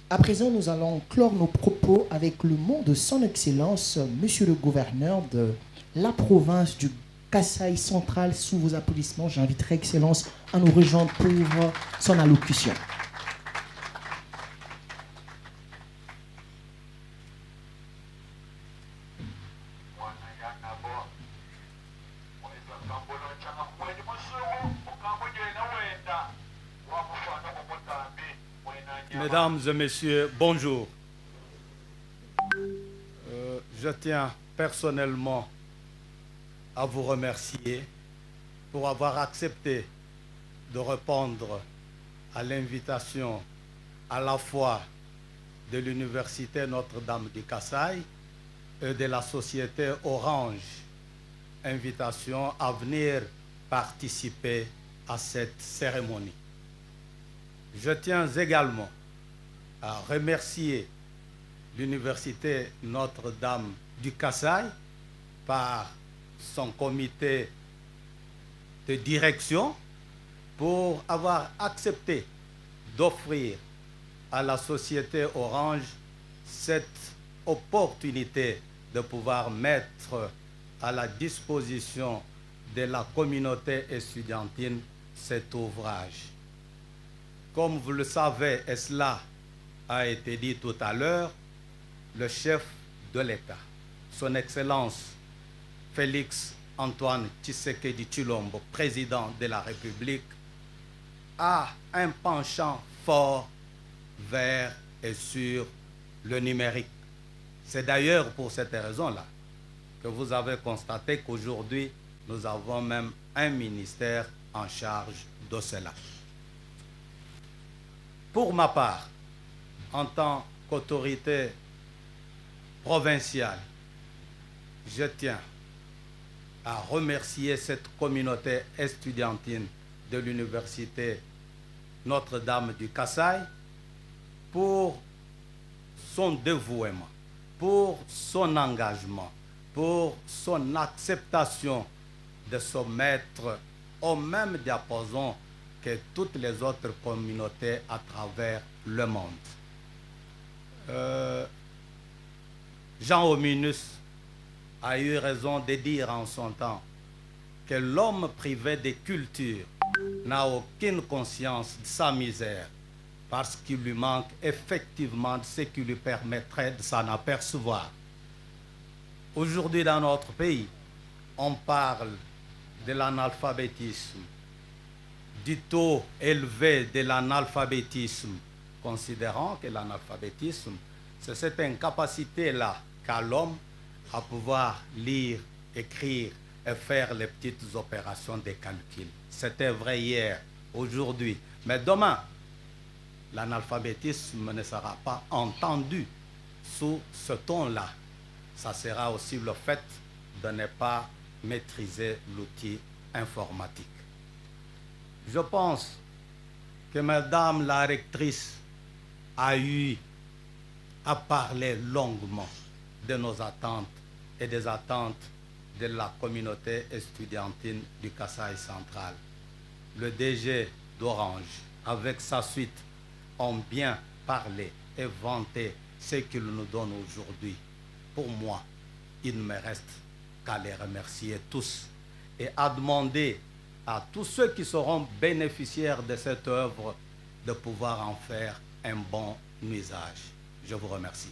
À présent, nous allons clore nos propos avec le mot de son Excellence, Monsieur le Gouverneur de la province du Kasaï central. Sous vos applaudissements, j'inviterai Excellence à nous rejoindre pour son allocution. Mesdames et messieurs, bonjour. Je tiens personnellement à vous remercier pour avoir accepté de répondre à l'invitation à la fois de l'Université Notre-Dame du Kasaï et de la société Orange. Invitation à venir participer à cette cérémonie. Je tiens également à remercier l'Université Notre-Dame du Kasaï par son comité de direction pour avoir accepté d'offrir à la société Orange cette opportunité de pouvoir mettre à la disposition de la communauté estudiantine cet ouvrage. Comme vous le savez, et cela a été dit tout à l'heure, le chef de l'État, son Excellence Félix Antoine Tshisekedi Tshilombo, président de la République, a un penchant fort vers et sur le numérique. C'est d'ailleurs pour cette raison-là que vous avez constaté qu'aujourd'hui, nous avons même un ministère en charge de cela. Pour ma part, en tant qu'autorité provinciale, je tiens à remercier cette communauté estudiantine de l'Université Notre-Dame du Kasaï pour son dévouement, pour son engagement, pour son acceptation de se mettre au même diapason que toutes les autres communautés à travers le monde. Jean Hominus a eu raison de dire en son temps que l'homme privé de culture n'a aucune conscience de sa misère parce qu'il lui manque effectivement ce qui lui permettrait de s'en apercevoir. Aujourd'hui, dans notre pays, on parle de l'analphabétisme, du taux élevé de l'analphabétisme, considérant que l'analphabétisme, c'est cette incapacité-là qu'a l'homme à pouvoir lire, écrire et faire les petites opérations de calcul. C'était vrai hier, aujourd'hui, mais demain, l'analphabétisme ne sera pas entendu sous ce ton-là. Ça sera aussi le fait de ne pas maîtriser l'outil informatique. Je pense que Madame la rectrice a eu à parler longuement de nos attentes et des attentes de la communauté estudiantine du Kasaï central. Le DG d'Orange, avec sa suite, ont bien parlé et vanté ce qu'ils nous donnent aujourd'hui. Pour moi, il ne me reste qu'à les remercier tous et à demander à tous ceux qui seront bénéficiaires de cette œuvre de pouvoir en faire un bon usage. Je vous remercie.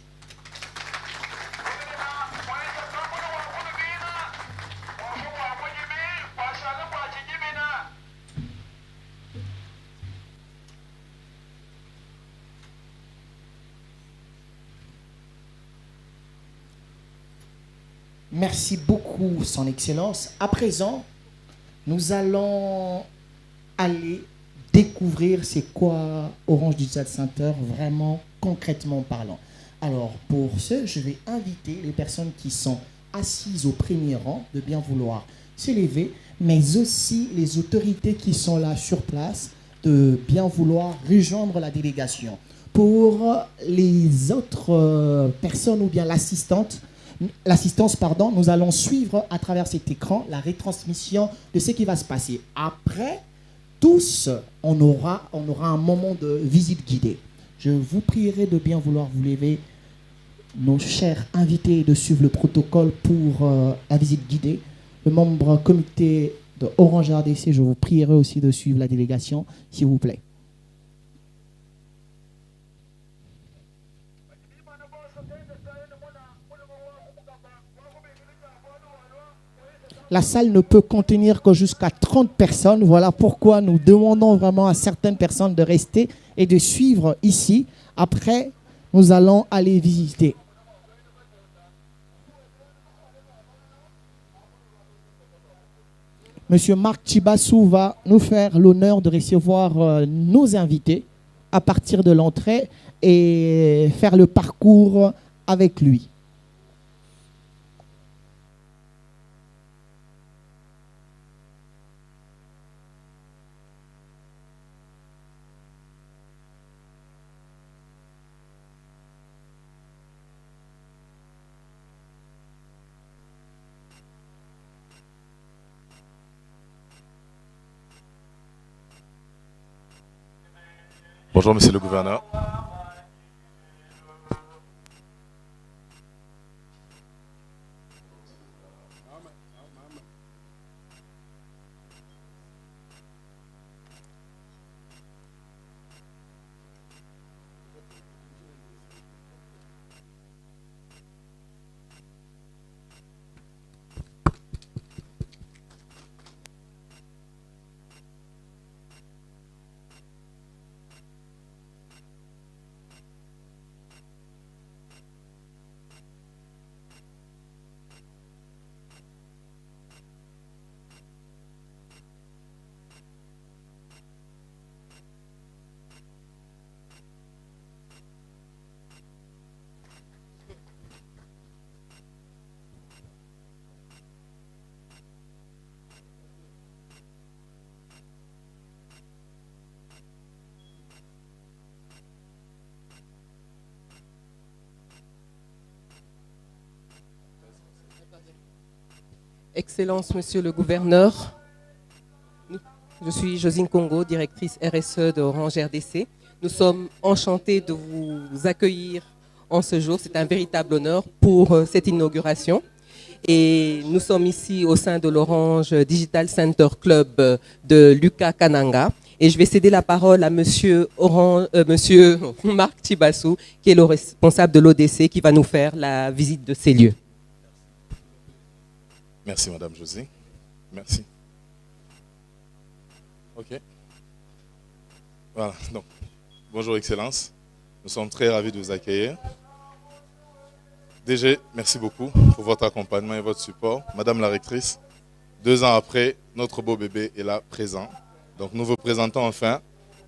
Merci beaucoup, Son Excellence. À présent, nous allons aller découvrir c'est quoi Orange Digital Center, vraiment concrètement parlant. Alors, pour ce, je vais inviter les personnes qui sont assises au premier rang de bien vouloir s'élever, mais aussi les autorités qui sont là sur place de bien vouloir rejoindre la délégation. Pour les autres personnes ou bien l'assistance, nous allons suivre à travers cet écran la retransmission de ce qui va se passer. Après, tous, on aura un moment de visite guidée. Je vous prierai de bien vouloir vous lever, nos chers invités, de suivre le protocole pour la visite guidée. Le membre comité de Orange RDC, je vous prierai aussi de suivre la délégation, s'il vous plaît. La salle ne peut contenir que jusqu'à 30 personnes. Voilà pourquoi nous demandons vraiment à certaines personnes de rester et de suivre ici. Après, nous allons aller visiter. Monsieur Marc Chibassou va nous faire l'honneur de recevoir nos invités à partir de l'entrée et faire le parcours avec lui. Bonjour, monsieur le gouverneur. Excellence, Monsieur le Gouverneur, je suis Josine Congo, directrice RSE de Orange RDC. Nous sommes enchantés de vous accueillir en ce jour. C'est un véritable honneur pour cette inauguration. Et nous sommes ici au sein de l'Orange Digital Center Club de Lucas Kananga. Et je vais céder la parole à monsieur Marc Chibassou, qui est le responsable de l'ODC, qui va nous faire la visite de ces lieux. Merci, Madame José. Merci. OK. Voilà. Donc, bonjour, Excellence. Nous sommes très ravis de vous accueillir. DG, merci beaucoup pour votre accompagnement et votre support. Madame la rectrice, 2 ans après, notre beau bébé est là, présent. Donc, nous vous présentons enfin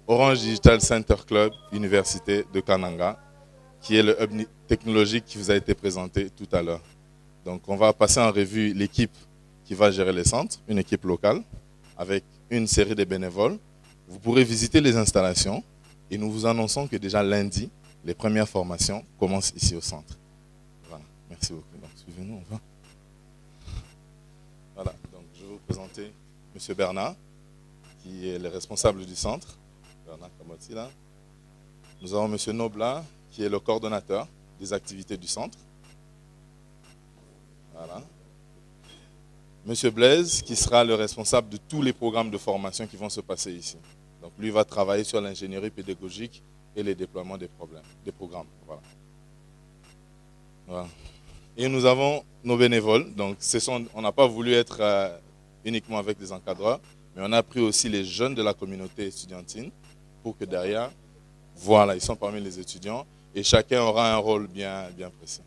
Orange Digital Center Club, Université de Kananga, qui est le hub technologique qui vous a été présenté tout à l'heure. Donc, on va passer en revue l'équipe qui va gérer les centres, une équipe locale, avec une série de bénévoles. Vous pourrez visiter les installations et nous vous annonçons que déjà lundi, les premières formations commencent ici au centre. Voilà, merci beaucoup. Donc, suivez-nous, on va. Voilà, donc je vais vous présenter M. Bernard, qui est le responsable du centre. Bernard Kamoti, là. Nous avons M. Nobla, qui est le coordonnateur des activités du centre. Voilà. Monsieur Blaise, qui sera le responsable de tous les programmes de formation qui vont se passer ici. Donc lui va travailler sur l'ingénierie pédagogique et les déploiements des programmes. Voilà. Voilà. Et nous avons nos bénévoles. Donc on n'a pas voulu être uniquement avec des encadreurs, mais on a pris aussi les jeunes de la communauté estudiantine pour que derrière, voilà, ils sont parmi les étudiants et chacun aura un rôle bien précis.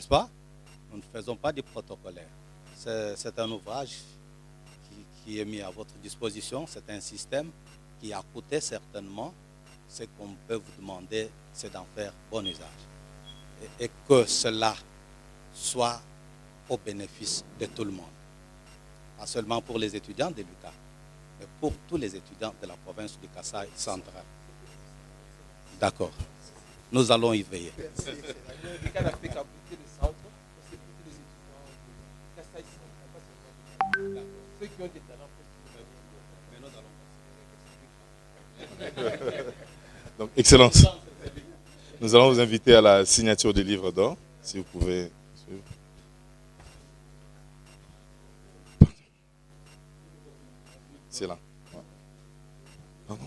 n'est-ce pas? Nous ne faisons pas du protocolaire. C'est un ouvrage qui est mis à votre disposition. C'est un système qui a coûté certainement. Ce qu'on peut vous demander, c'est d'en faire bon usage. Et que cela soit au bénéfice de tout le monde. Pas seulement pour les étudiants de l'UQA, mais pour tous les étudiants de la province du Kasaï central. D'accord. Nous allons y veiller. Donc, Excellence, nous allons vous inviter à la signature du livre d'or, si vous pouvez suivre. C'est là. Ouais. Pardon.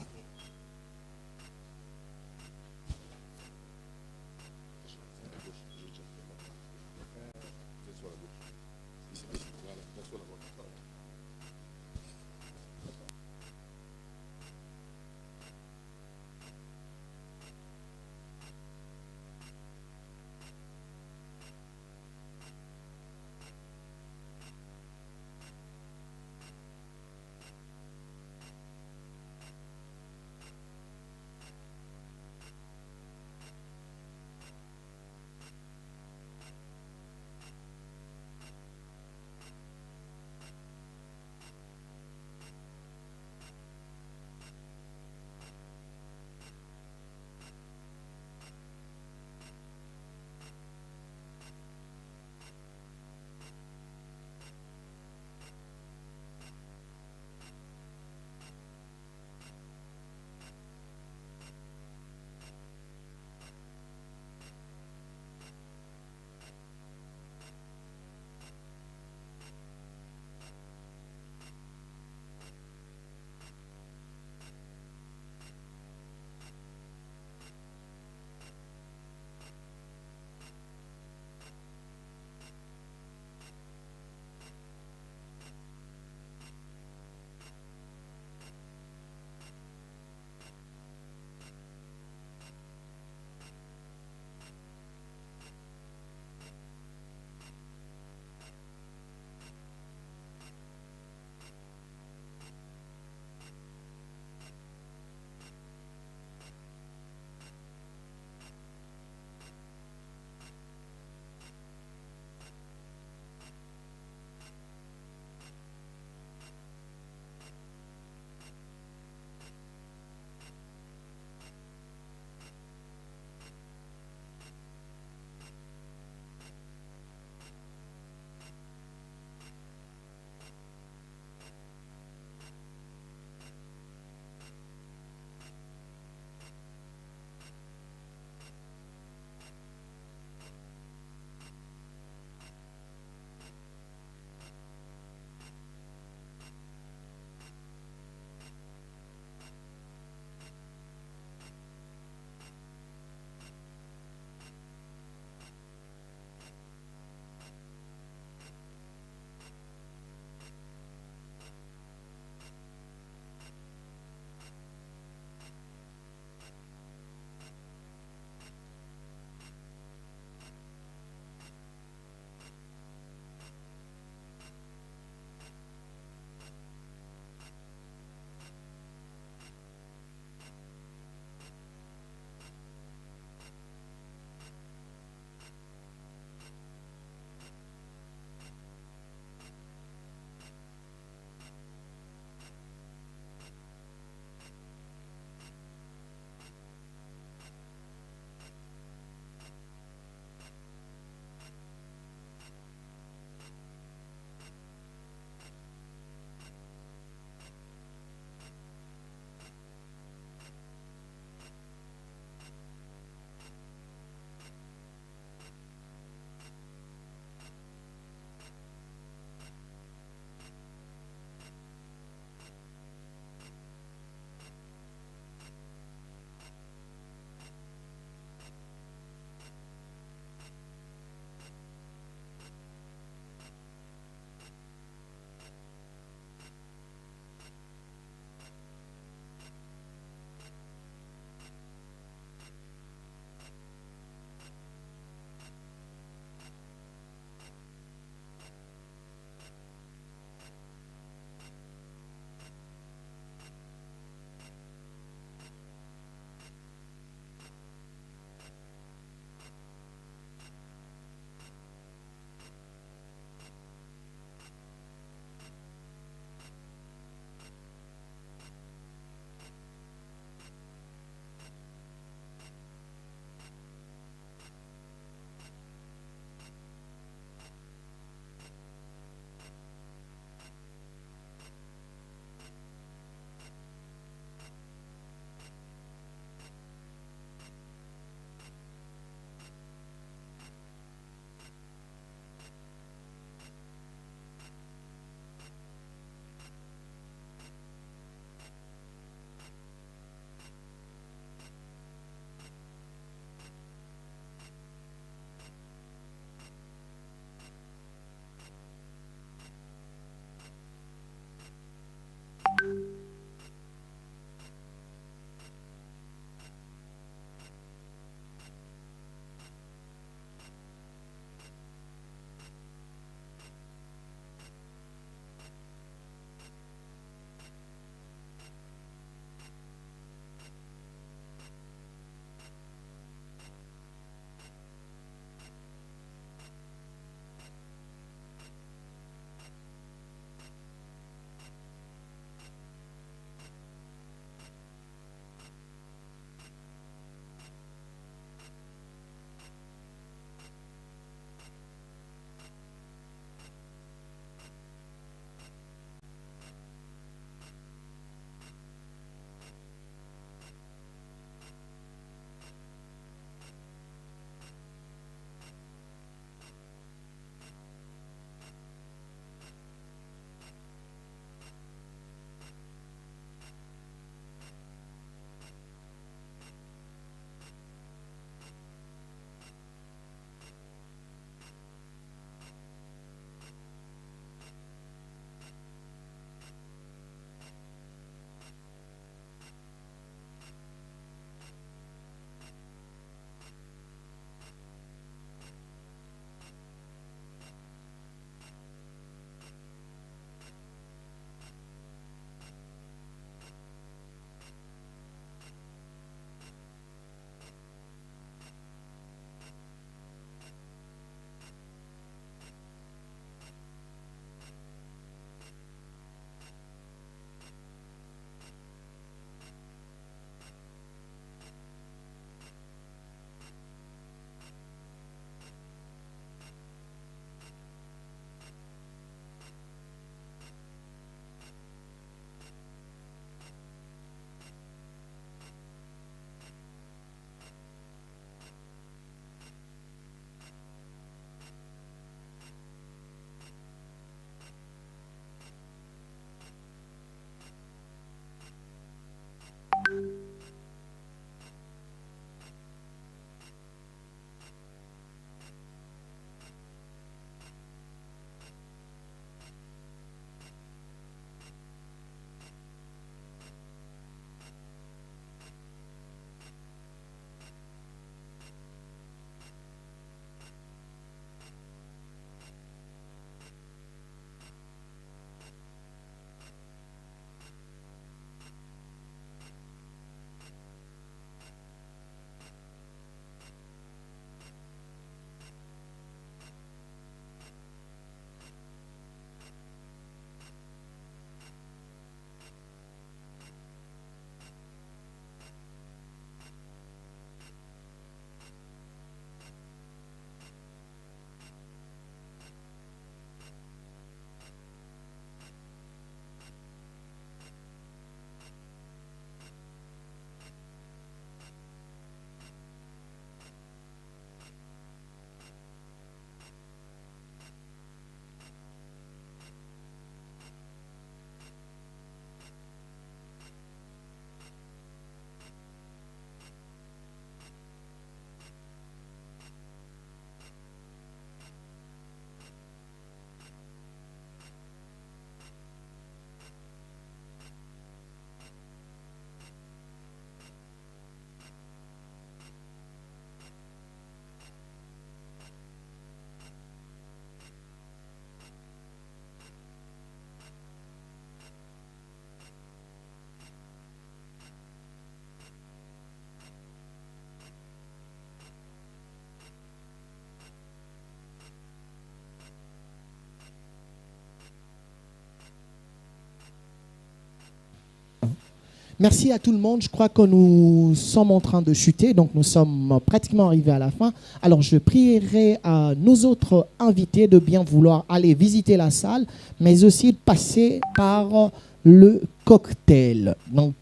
Merci à tout le monde. Je crois que nous sommes en train de chuter, donc nous sommes pratiquement arrivés à la fin. Alors, je prierai à nos autres invités de bien vouloir aller visiter la salle, mais aussi de passer par le cocktail. Donc,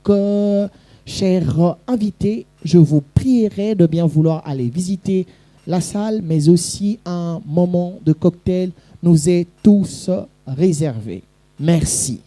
chers invités, je vous prierai de bien vouloir aller visiter la salle, mais aussi un moment de cocktail nous est tous réservé. Merci.